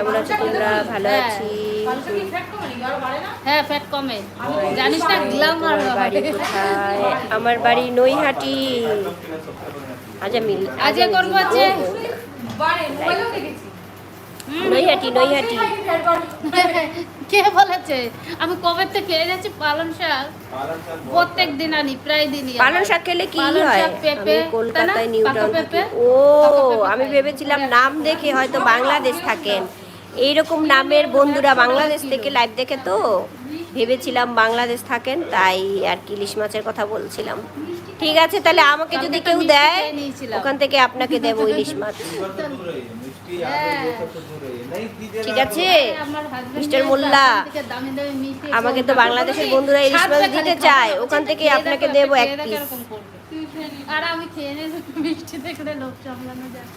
কেমন আছো তোমরা? ভালো আছি। হ্যাঁ ফ্যাট কমে, জানিস না গ্ল্যামার বাড়ি কোথায়? আমার বাড়ি নৈহাটি। আজকে করবো আছে নৈহাটি। কে বলেছে? আমি কবে থেকে খেয়ে যাচ্ছি পালং শাক, প্রত্যেক দিন আনি, প্রায় দিনই। পালং শাক খেলে কি হয়? আমি কলকাতায় নিউ টাউন থাকি। ও, আমি ভেবেছিলাম নাম দেখে হয়তো বাংলাদেশ থাকেন, এইরকম নামের বন্ধুরা বাংলাদেশ থেকে লাইভ দেখে, তো ভেবেছিলাম বাংলাদেশ থাকেন, তাই আর কি ইলিশ মাছের কথা বলছিলাম। ঠিক আছে, তাহলে আমাকে যদি কেউ দেয় ওখান থেকে আপনাকে দেবো ইলিশ মাছ। ঠিক আছে মিস্টার মোল্লা, আমাকে তো বাংলাদেশের বন্ধুরা ইলিশ মাছ দিতে চায়, ওখান থেকে আপনাকে দেবো এক পিস। আর আমি খেয়ে নিয়ে মিষ্টি দেখলে লোক সামলানো যায়।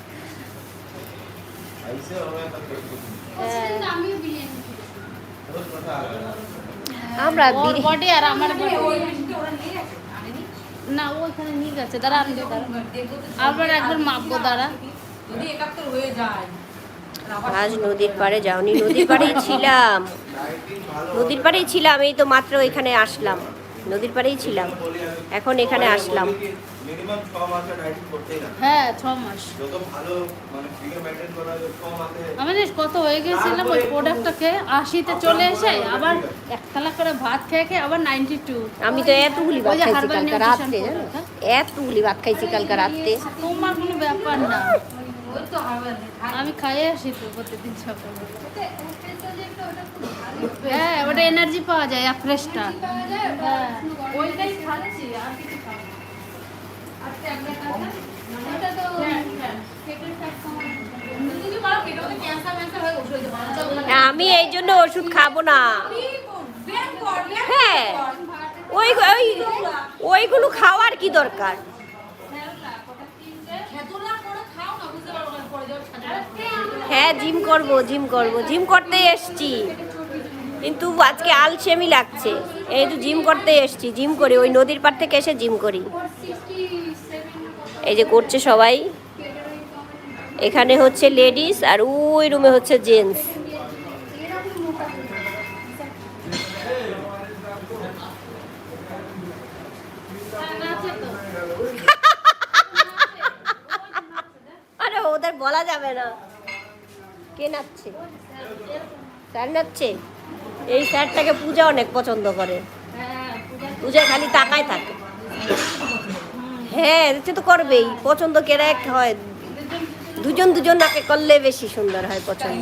আমরা বডি আর আমার না ওখানে নিয়ে গেছে, দাঁড়া আমি আবার একবার মাপবো, দাঁড়া। আজ নদীর পাড়ে যাওনি? নদীর পাড়েই ছিলাম, নদীর পাড়েই ছিলাম, এই তো মাত্র এখানে আসলাম। নদীর পাড়েই ছিলাম, এখন এখানে আসলাম। হ্যাঁ 6 মাস। আমাদের কত হয়ে গেছিলাম ওই প্রোডাক্টটাকে, 80-তে চলে এসে আবার এক থালা করে ভাত খেয়ে খেয়ে আবার 92। আমি তো এতগুলি ভাত খাইছি কালকে রাতে, এতগুলি ভাত খাইছি কালকে রাতে। তোমার কোনো ব্যাপার না, আমি খাইয়ে আসি তো প্রতিদিন সকালে। হ্যাঁ ওটা এনার্জি পাওয়া যায়, ফ্রেশটা। হ্যাঁ ওইটাই খাচ্ছি, আর কিছু খাবো না। আমি এই জন্য ওষুধ খাবো না। হ্যাঁ ওইগুলো খাওয়ার কি দরকার? হ্যাঁ জিম করতে এসছি, কিন্তু আজকে আলসেমি লাগছে। এই তো জিম করতে এসছি, জিম করি, ওই নদীর পাড় থেকে এসে জিম করি। এই যে করছে সবাই, এখানে হচ্ছে লেডিস আর ওই রুমে হচ্ছে জেন্টস। আরে ওদের বলা যাবে না। কে নাচছে? স্যার নাচছে। এই স্যারটাকে পূজা অনেক পছন্দ করে, পূজা খালি তাকায় থাকে। হ্যাঁ সে তো করবেই, পছন্দ কেরা এক হয়, দুজন নাকে করলে বেশি সুন্দর হয় পছন্দ।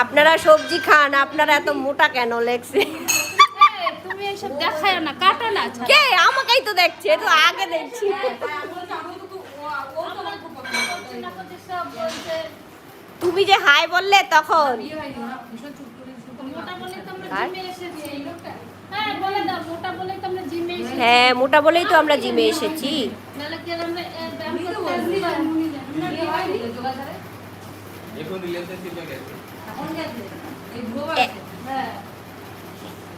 আপনারা সবজি খান, আপনারা এত মোটা কেন লেগছে? তুমি এইসব দেখায় না, কাটো না। কে? আমাকেই তো দেখছে, তো আগে দেখছি। তুমি যে হাই বললে তখন, হ্যাঁ মোটা বলেই তো আমরা জিমে এসেছি।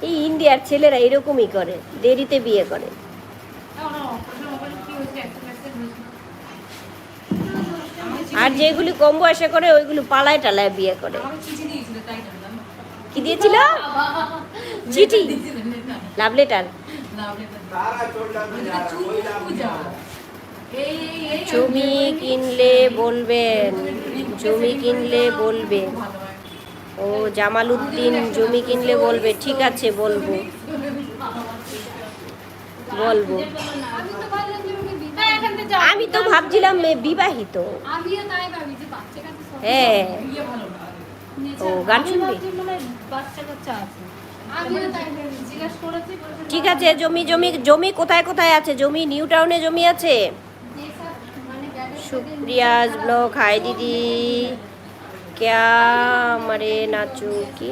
এই ইন্ডিয়ার ছেলেরা এরকমই করে, দেরিতে বিয়ে করে। আর যেগুলি কম বয়সে করে ওইগুলো পালায় টালায় বিয়ে করে। কি দিয়েছিল? চিঠি, লাভ লেটার। জমি কিনলে বলবেন, জমি কিনলে বলবে। ও জামাল উদ্দিন, জমি কিনলে বলবে। ঠিক আছে বলবো। আমি তো ভাবছিলাম বিবাহিত। হ্যাঁ ও গান শুনবে। ঠিক আছে, জমি কোথায় আছে? জমি নিউ টাউনে জমি আছে। সুপ্রিয়াজ ব্লগ, হাই দিদি, क्या मरे नाचू की।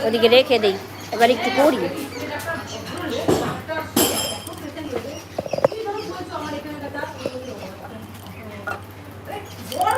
ওদিকে রেখে দেই, এবার একটু করি।